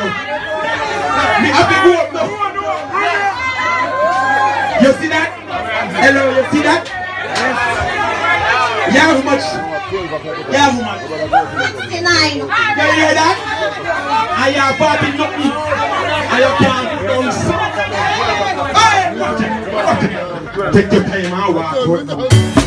now. Me have to go up now. You see that? Hello, you see that? Yeah, how much? Yeah, how much? 69. You hear that? I have Bobby nothing. I have Bobby bounce. Hey, watch it. Take your time and walk out now.